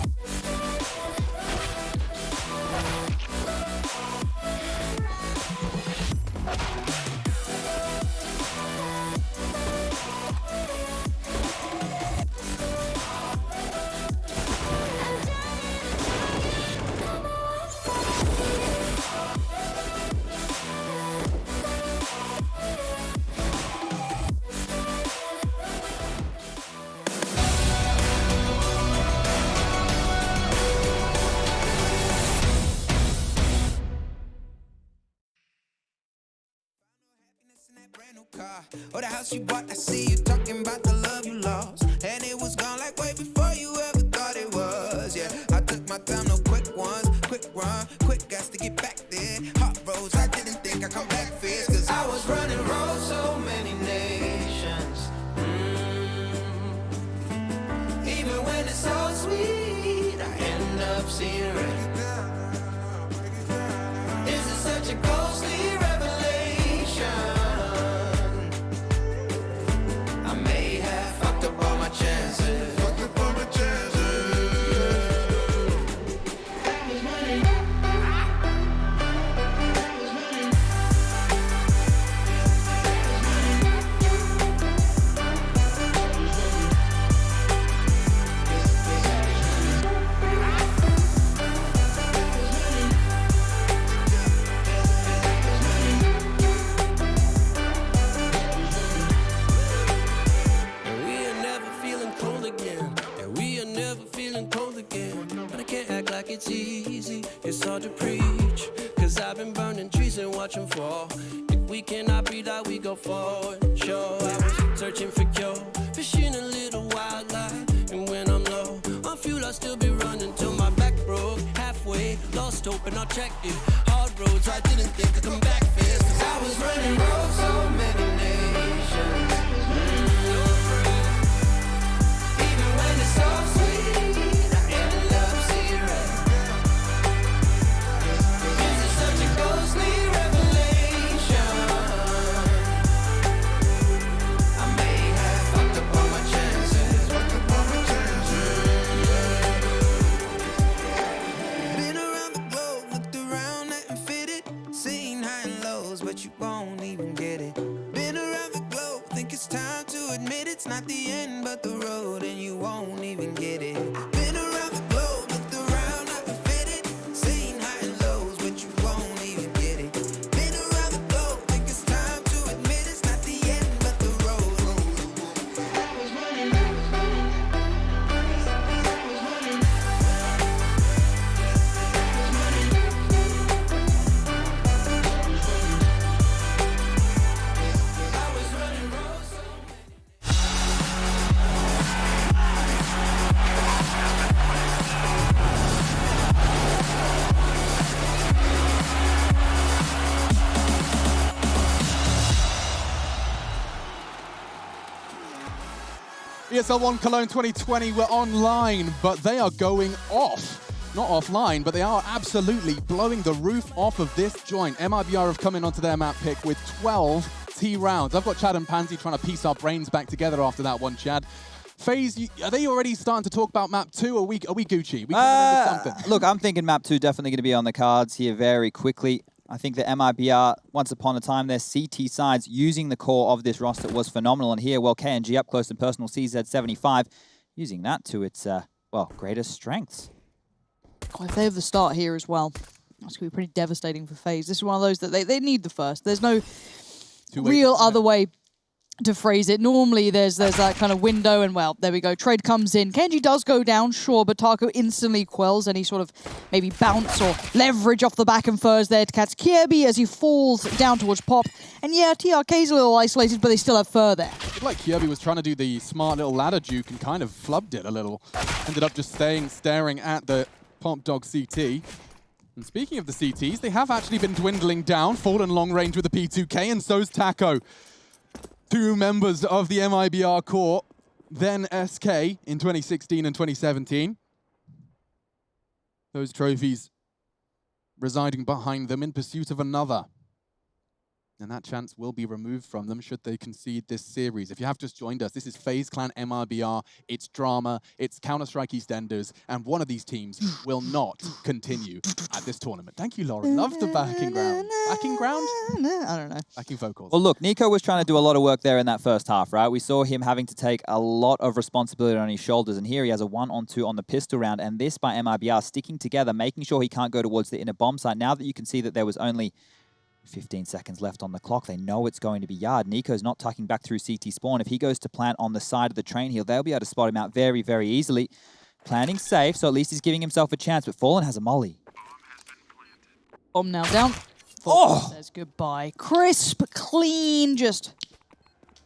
or the house you bought. I see you talking about the love you lost, and it was gone like way before you ever thought it was. Yeah, I took my time, no quick ones, quick run, quick gas to get back there. Hot roads, I didn't think I'd come back fast, cause I was running roads so many nations. Even when it's so sweet, I end up seeing red. Is it such a ghostly revelation? I may have fucked up all my chances. Fucked up all my chances. It's easy, it's hard to preach, cause I've been burning trees and watching fall. If we cannot be that, we go forward. Sure, I was searching for cure, fishing a little wildlife, and when I'm low on fuel, I'll still be running till my back broke. Halfway, lost hope and I'll check it. Hard roads, I didn't think I'd come back fast, cause I was running roads so many nations. Even when it's so sweet, I end up seeing red. But you won't even get it. Been around the globe, think it's time to admit it's not the end but the road, and you won't even get it. Been around the globe, looked around, not fit it. Seen high and lows, but you won't even get it. Been around the globe, think it's time to admit it's not the end but the road. ESL One Cologne 2020 were online, but they are going off. Not offline, but they are absolutely blowing the roof off of this joint. MIBR have come in onto their map pick with 12 T rounds. I've got Chad and Pansy trying to piece our brains back together after that one, Chad. FaZe, are they already starting to talk about map 2, or are we Gucci? We coming in with something? Look, I'm thinking map 2 definitely going to be on the cards here very quickly. I think the MIBR, once upon a time, their CT sides using the core of this roster was phenomenal. And here, well, KNG up close and personal, CZ75, using that to its, well, greatest strengths. Oh, if they have the start here as well, that's going to be pretty devastating for FaZe. This is one of those that they need the first. There's no real other way to phrase it. Normally, there's that kind of window, and well, there we go. Trade comes in. Kenji does go down, sure, but Taco instantly quells any sort of maybe bounce or leverage off the back and furs there to catch Kirby as he falls down towards Pop. And yeah, TRK's a little isolated, but they still have fur there. Like Kirby was trying to do the smart little ladder juke and kind of flubbed it a little. Ended up just staring at the Pop Dog CT. And speaking of the CTs, they have actually been dwindling down. Fallen long range with the P2K, and so's Taco. 2 members of the MIBR core, then SK in 2016 and 2017. Those trophies residing behind them in pursuit of another. And that chance will be removed from them should they concede this series. If you have just joined us, this is FaZe Clan MIBR. It's drama, it's Counter-Strike EastEnders, and one of these teams will not continue at this tournament. Thank you, Lauren. Love the backing ground. Backing ground? I don't know. Backing vocals. Well, look, Nico was trying to do a lot of work there in that first half, right? We saw him having to take a lot of responsibility on his shoulders, and here he has a 1-on-2 on the pistol round, and this by MIBR sticking together, making sure he can't go towards the inner bomb site. Now that you can see that there was only 15 seconds left on the clock, they know it's going to be Yard. Nico's not tucking back through CT spawn. If he goes to plant on the side of the train hill, they'll be able to spot him out very, very easily. Planting safe, so at least he's giving himself a chance, but Fallen has a molly. Bomb now down. Fallen says goodbye. Crisp, clean, just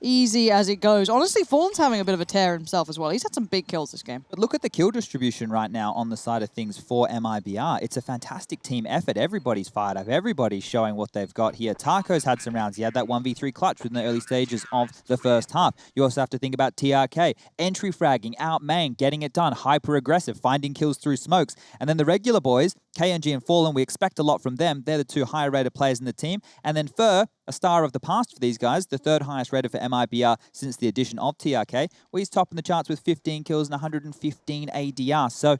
easy as it goes. Honestly, Fallen's having a bit of a tear himself as well. He's had some big kills this game. But look at the kill distribution right now on the side of things for MIBR. It's a fantastic team effort. Everybody's fired up. Everybody's showing what they've got here. Taco's had some rounds. He had that 1v3 clutch within the early stages of the first half. You also have to think about TRK. Entry fragging, out main, getting it done, hyper aggressive, finding kills through smokes. And then the regular boys, KNG and Fallen, we expect a lot from them. They're the two higher rated players in the team. And then Fur, a star of the past for these guys, the third highest rated for MIBR since the addition of TRK. Well, he's topping the charts with 15 kills and 115 ADR. So,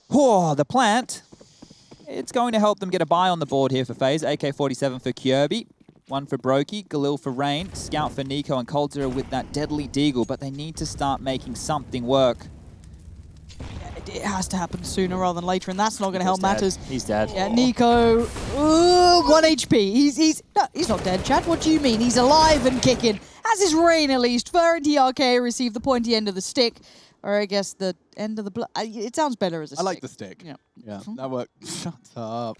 the plant, it's going to help them get a buy on the board here for FaZe. AK-47 for Kirby, one for Brokey, Galil for Rain, Scout for Nico, and Coldzera with that deadly deagle. But they need to start making something work. It has to happen sooner rather than later, and that's not going to help matters. He's dead. Yeah, Nico, 1 HP. He's not dead, Chad. What do you mean? He's alive and kicking. As is Rain, at least. Fur and TRK receive the pointy end of the stick, or I guess the end of the blood. It sounds better as a stick. I like the stick. Yeah. That worked. Shut up.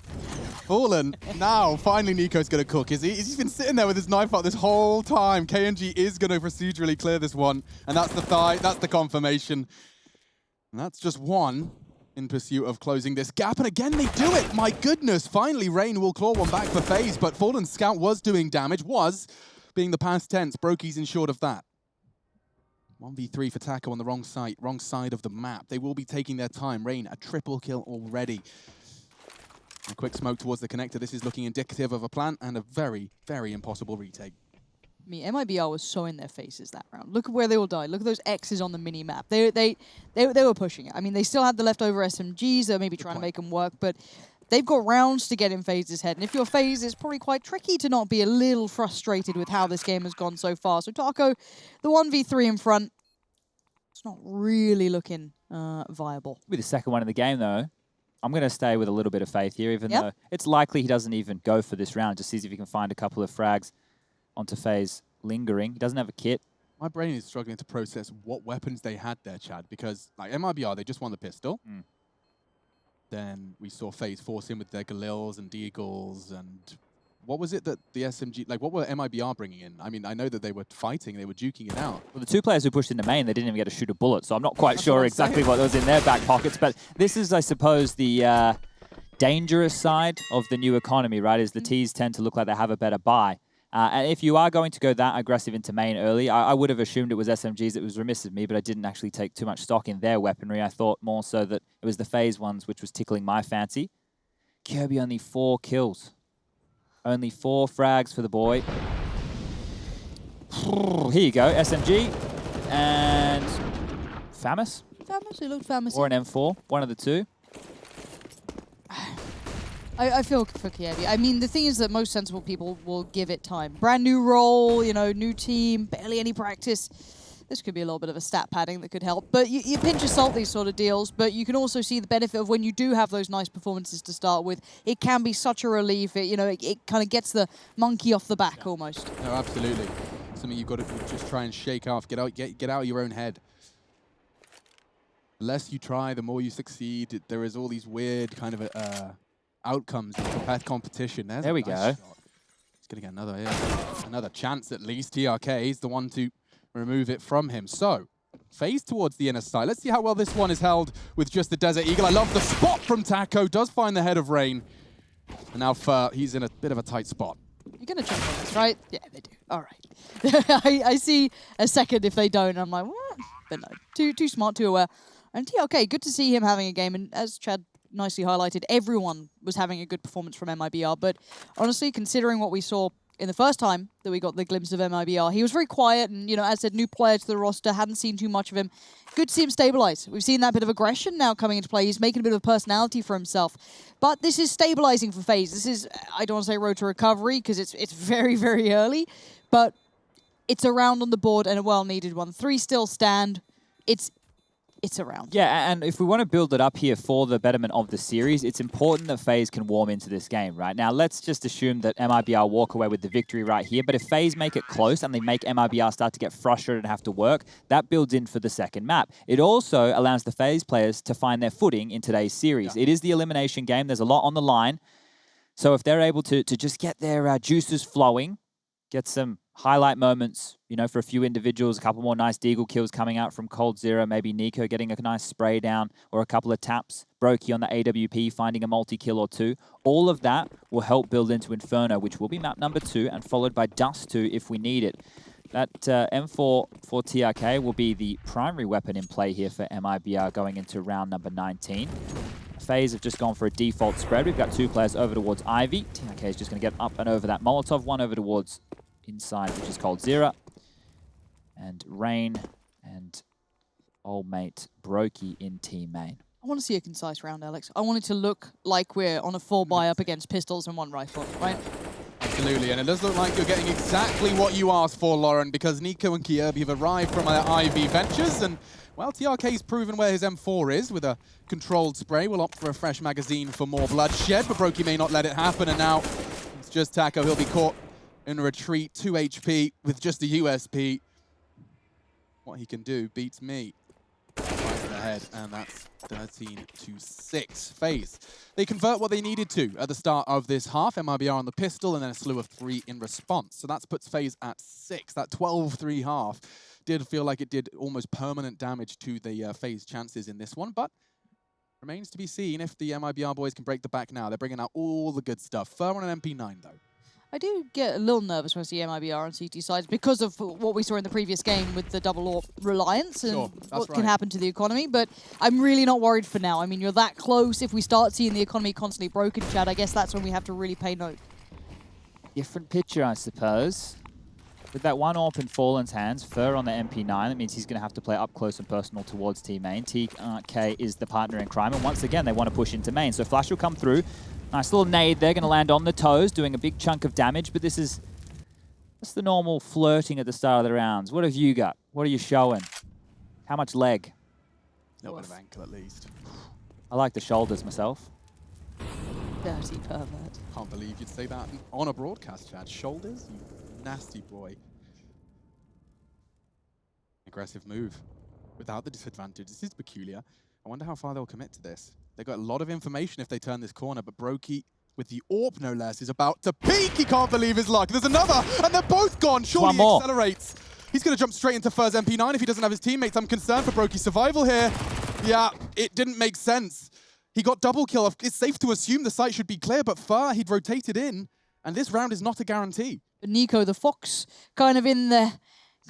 Fallen. Now, finally, Nico's going to cook. He's been sitting there with his knife out this whole time. KNG is going to procedurally clear this one, and that's the thigh. That's the confirmation. And that's just one in pursuit of closing this gap. And again, they do it. My goodness. Finally, Rain will claw one back for FaZe, but Fallen's Scout was doing damage, was being the past tense. Brokey's in short of that. 1v3 for Taco on the wrong side of the map. They will be taking their time. Rain, a triple kill already. A quick smoke towards the connector. This is looking indicative of a plant and a very, very impossible retake. I mean, MIBR was so in their faces that round. Look at where they all died. Look at those X's on the mini-map. They were pushing it. I mean, they still had the leftover SMGs. They're maybe trying to make them work, but they've got rounds to get in FaZe's head. And if you're FaZe, it's probably quite tricky to not be a little frustrated with how this game has gone so far. So Taco, the 1v3 in front, it's not really looking viable. With the second one in the game, though, I'm going to stay with a little bit of faith here, even though it's likely he doesn't even go for this round. Just sees if he can find a couple of frags onto FaZe lingering. He doesn't have a kit. My brain is struggling to process what weapons they had there, Chad, because like MIBR, they just won the pistol. Then we saw FaZe force in with their Galils and Deagles, and what was it that the SMG, like what were MIBR bringing in? I mean, I know that they were fighting, they were duking it out. Well, the two players who pushed into main, they didn't even get to shoot a bullet, so I'm not quite sure exactly what was in their back pockets, but this is, I suppose, the dangerous side of the new economy, right, is the Ts tend to look like they have a better buy. And if you are going to go that aggressive into main early, I would have assumed it was SMGs. It was remiss of me, but I didn't actually take too much stock in their weaponry. I thought more so that it was the FaZe ones, which was tickling my fancy. Kirby only 4 kills. Only 4 frags for the boy. Here you go, SMG and FAMAS. FAMAS, it looked FAMAS. Or an M4, one of the two. I feel for Kirby. I mean, the thing is that most sensible people will give it time. Brand new role, you know, new team, barely any practice. This could be a little bit of a stat padding that could help. But you pinch of salt these sort of deals, but you can also see the benefit of when you do have those nice performances to start with. It can be such a relief. It kind of gets the monkey off the back almost. No, absolutely. Something you've got to just try and shake off. Get out of your own head. The less you try, the more you succeed. There is all these weird kind of outcomes in competition. There we go. He's going to get another chance at least. TRK is the one to remove it from him. So, FaZe towards the inner side. Let's see how well this one is held with just the Desert Eagle. I love the spot from Taco. Does find the head of Rain. And now Fur, he's in a bit of a tight spot. You're going to jump on this, right? Yeah, they do. All right. I see a second if they don't. I'm like, what? But no, too smart, too aware. And TRK, good to see him having a game. And as Chad nicely highlighted, everyone was having a good performance from MIBR. But honestly, considering what we saw in the first time that we got the glimpse of MIBR, he was very quiet and, as I said, new player to the roster, hadn't seen too much of him. Good to see him stabilize. We've seen that bit of aggression now coming into play. He's making a bit of a personality for himself. But this is stabilizing for FaZe. This is, I don't want to say road to recovery because it's very, very early, but it's a round on the board and a well-needed one. 3 still stand. It's around. Yeah, and if we want to build it up here for the betterment of the series, it's important that FaZe can warm into this game, right? Now, let's just assume that MIBR walk away with the victory right here, but if FaZe make it close and they make MIBR start to get frustrated and have to work, that builds in for the second map. It also allows the FaZe players to find their footing in today's series. Yeah. It is the elimination game. There's a lot on the line. So if they're able to just get their juices flowing, get some highlight moments, you know, for a few individuals, a couple more nice deagle kills coming out from Cold Zero, maybe Nico getting a nice spray down or a couple of taps, Brokey on the AWP finding a multi-kill or two. All of that will help build into Inferno, which will be map number 2 and followed by Dust 2 if we need it. That M4 for TRK will be the primary weapon in play here for MIBR going into round number 19. FaZe have just gone for a default spread. We've got 2 players over towards Ivy. TRK is just going to get up and over that Molotov, one over towards inside, which is Cold Zero. And Rain and old mate Brokey in team main. I want to see a concise round, Alex. I want it to look like we're on a 4-buy up against pistols and 1 rifle, right? Absolutely, and it does look like you're getting exactly what you asked for, Lauren, because Nico and Kirby have arrived from their IV ventures, and, well, TRK's proven where his M4 is with a controlled spray. We'll opt for a fresh magazine for more bloodshed, but Brokey may not let it happen, and now it's just Taco. He'll be caught in retreat, 2 HP with just a USP. What he can do beats me. Right to the head, and that's 13-6. FaZe. They convert what they needed to at the start of this half. MIBR on the pistol, and then a slew of 3 in response. So that puts FaZe at 6. That 12-3 half did feel like it did almost permanent damage to the FaZe chances in this one, but remains to be seen if the MIBR boys can break the back now. They're bringing out all the good stuff. Fur on an MP9, though. I do get a little nervous when I see MIBR on CT sides because of what we saw in the previous game with the double AWP reliance and what can happen to the economy, but I'm really not worried for now. I mean, you're that close. If we start seeing the economy constantly broken, Chad, I guess that's when we have to really pay note. Different picture, I suppose. With that 1 AWP in Fallen's hands, Fur on the MP9, that means he's going to have to play up close and personal towards team main. TK is the partner in crime, and once again, they want to push into main. So Flash will come through. Nice little nade there, going to land on the toes, doing a big chunk of damage, but this is just the normal flirting at the start of the rounds. What have you got? What are you showing? How much leg? A little bit of ankle, at least. I like the shoulders myself. Dirty pervert. Can't believe you'd say that on a broadcast, Chad. Shoulders? You nasty boy. Aggressive move. Without the disadvantage. This is peculiar. I wonder how far they'll commit to this. They've got a lot of information if they turn this corner, but Brokey, with the AWP no less, is about to peak. He can't believe his luck. There's another, and they're both gone. Surely he accelerates. He's going to jump straight into Fur's MP9 if he doesn't have his teammates. I'm concerned for Brokey's survival here. Yeah, it didn't make sense. He got double kill. It's safe to assume the site should be clear, but Fur, he'd rotated in, and this round is not a guarantee. Nico, the Fox, kind of in the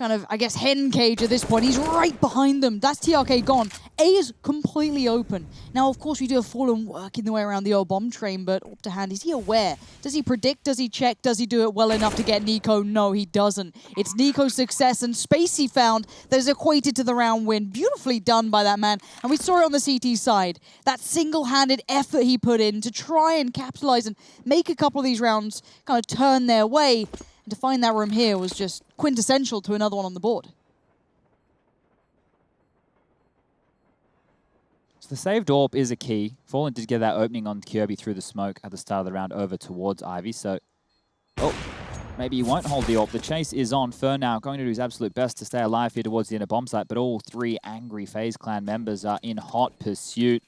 I guess, hen cage at this point. He's right behind them. That's TRK gone. A is completely open. Now, of course, we do have Fallen working the way around the old bomb train, but up to hand, is he aware? Does he predict? Does he check? Does he do it well enough to get Nico? No, he doesn't. It's Nico's success and space he found that is equated to the round win. Beautifully done by that man. And we saw it on the CT side. That single-handed effort he put in to try and capitalize and make a couple of these rounds kind of turn their way. To find that room here was just quintessential to another one on the board. So the saved AWP is a key. Fallen did get that opening on Kirby through the smoke at the start of the round over towards Ivy. So, maybe he won't hold the AWP. The chase is on. Fur now going to do his absolute best to stay alive here towards the inner bomb site, but all 3 angry FaZe clan members are in hot pursuit.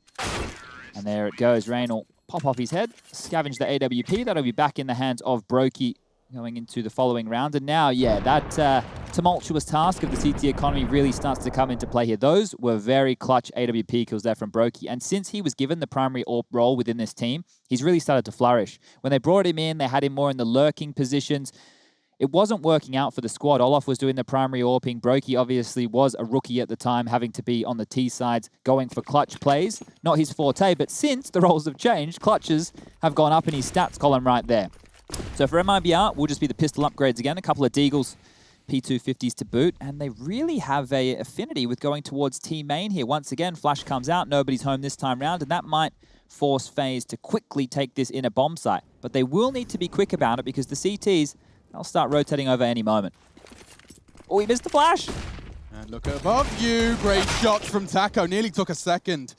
And there it goes. Rain will pop off his head, scavenge the AWP. That'll be back in the hands of Brokey going into the following round. And now, yeah, that tumultuous task of the CT economy really starts to come into play here. Those were very clutch AWP kills there from Brokey. And since he was given the primary AWP role within this team, he's really started to flourish. When they brought him in, they had him more in the lurking positions. It wasn't working out for the squad. Olaf was doing the primary AWPing. Brokey obviously was a rookie at the time, having to be on the T sides, going for clutch plays. Not his forte, but since the roles have changed, clutches have gone up in his stats column right there. So for MIBR, we'll just be the pistol upgrades again. A couple of Deagles, P250s to boot. And they really have a affinity with going towards team main here. Once again, Flash comes out. Nobody's home this time round. And that might force FaZe to quickly take this inner bomb site. But they will need to be quick about it because the CTs, they'll start rotating over any moment. Oh, he missed the flash. And look above you. Great shot from Taco. Nearly took a second.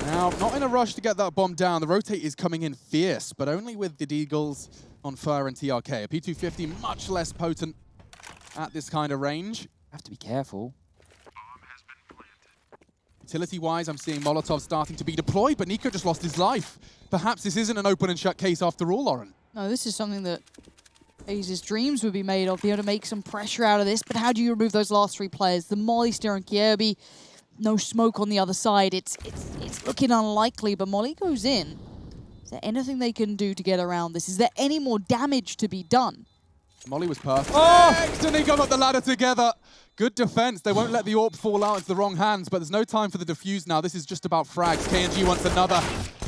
Now, not in a rush to get that bomb down. The rotate is coming in fierce, but only with the Deagles on Fur and TRK. A P250 much less potent at this kind of range. Have to be careful. Utility-wise, I'm seeing Molotov starting to be deployed, but Nico just lost his life. Perhaps this isn't an open and shut case after all, Lauren. No, this is something that FaZe's dreams would be made of, be able to make some pressure out of this, but how do you remove those last three players? The Molly, Steer, and Kierby, no smoke on the other side. It's looking unlikely, but Molly goes in. Is there anything they can do to get around this? Is there any more damage to be done? Molly was perfect. Oh! And they come up the ladder together. Good defense. They won't let the AWP fall out into the wrong hands, but there's no time for the defuse now. This is just about frags. KNG wants another,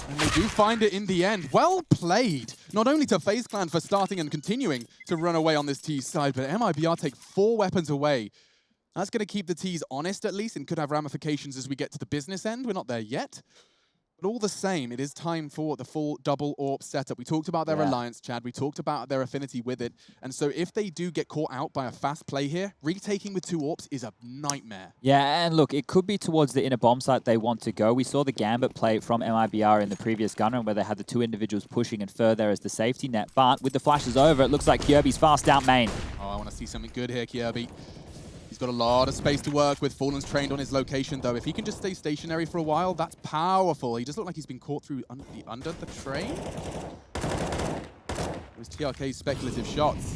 and they do find it in the end. Well played. Not only to FaZe Clan for starting and continuing to run away on this T side, but MIBR take 4 weapons away. That's going to keep the T's honest, at least, and could have ramifications as we get to the business end. We're not there yet. But all the same, it is time for the full double AWP setup. We talked about their alliance, Chad. We talked about their affinity with it. And so if they do get caught out by a fast play here, retaking with 2 AWPs is a nightmare. Yeah, and look, it could be towards the inner bomb site they want to go. We saw the Gambit play from MIBR in the previous gun run where they had the 2 individuals pushing and further as the safety net. But with the flashes over, it looks like Kierby's fast out main. Oh, I want to see something good here, Kierby. He's got a lot of space to work with. Fallen's trained on his location, though. If he can just stay stationary for a while, that's powerful. He does look like he's been caught through under the train. It was TRK's speculative shots.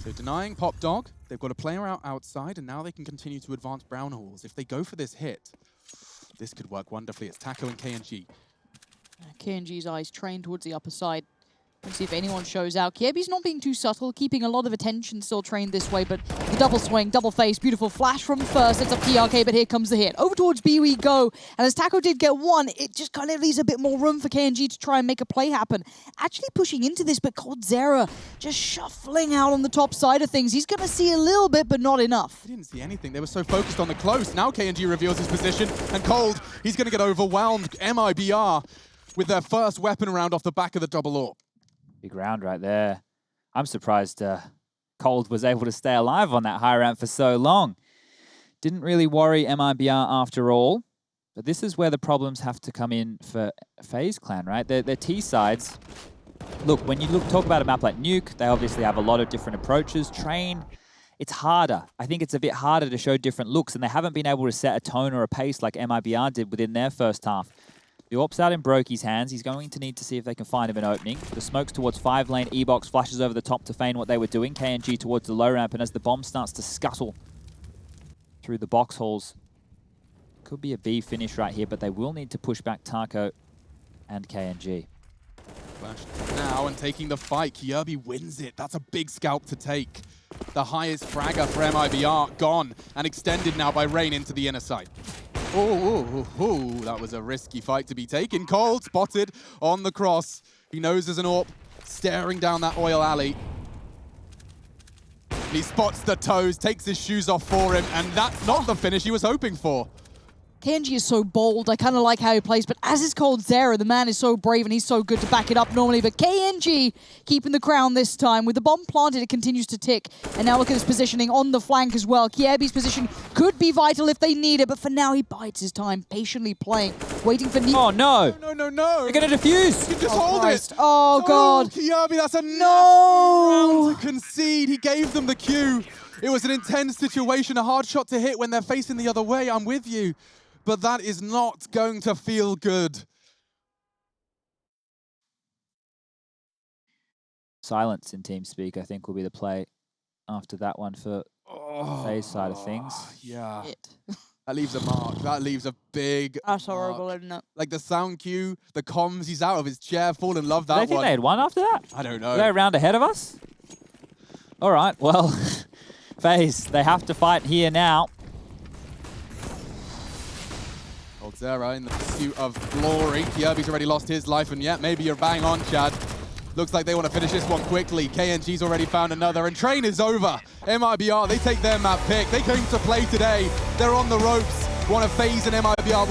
So denying Pop Dog. They've got a player out outside, and now they can continue to advance Brown Halls. If they go for this hit, this could work wonderfully. It's Taco and KNG. KNG's eyes trained towards the upper side. Let's see if anyone shows out. Kierby's not being too subtle, keeping a lot of attention still trained this way, but the double swing, double face, beautiful flash from first. It's up TRK, but here comes the hit. Over towards B we go, and as Taco did get one, it just kind of leaves a bit more room for KNG to try and make a play happen. Actually pushing into this, but coldzera just shuffling out on the top side of things. He's going to see a little bit, but not enough. He didn't see anything. They were so focused on the close. Now KNG reveals his position, and Cold, he's going to get overwhelmed. MIBR with their first weapon round off the back of the double AWP. Big round right there. I'm surprised Cold was able to stay alive on that high ramp for so long. Didn't really worry MIBR after all. But this is where the problems have to come in for FaZe Clan, right? Their T sides. Look, when you talk about a map like Nuke, they obviously have a lot of different approaches. Train, it's harder. I think it's a bit harder to show different looks, and they haven't been able to set a tone or a pace like MIBR did within their first half. The AWP's out in Brokey's hands. He's going to need to see if they can find him an opening. The smoke's towards 5-lane. E-Box flashes over the top to feign what they were doing. KNG towards the low ramp, and as the bomb starts to scuttle through the box halls, could be a B finish right here, but they will need to push back Taco and KNG. Flash now and taking the fight. Kierby wins it. That's a big scalp to take. The highest fragger for MIBR gone and extended now by Rain into the inner side. Oh, that was a risky fight to be taken. Cold spotted on the cross. He knows there's an AWP staring down that oil alley. He spots the toes, takes his shoes off for him, and that's not the finish he was hoping for. KNG is so bold. I kind of like how he plays, but as is coldzera, the man is so brave and he's so good to back it up normally. But KNG keeping the crown this time. With the bomb planted, it continues to tick. And now look at his positioning on the flank as well. Kierby's position could be vital if they need it, but for now he bides his time, patiently playing, waiting for... Oh, no! No! They're going to defuse! You just hold Christ. it! Oh, God! Kierby, that's a No! round to concede. He gave them the cue. It was an intense situation, a hard shot to hit when they're facing the other way. I'm with you. But that is not going to feel good. Silence in TeamSpeak, I think, will be the play after that one for FaZe side of things. Yeah. That leaves a mark. That leaves a big That's mark. horrible, isn't it? Like the sound cue, the comms, he's out of his chair, Fallen loved that Do one. they think they had one after that? I don't know. Are they a round ahead of us? All right, well, FaZe, they have to fight here now. coldzera in the pursuit of glory. Kierby's already lost his life, and yet maybe you're bang on, Chad. Looks like they want to finish this one quickly. KNG's already found another, and train is over. MIBR, they take their map pick. They came to play today. They're on the ropes. One of FaZe and MIBR will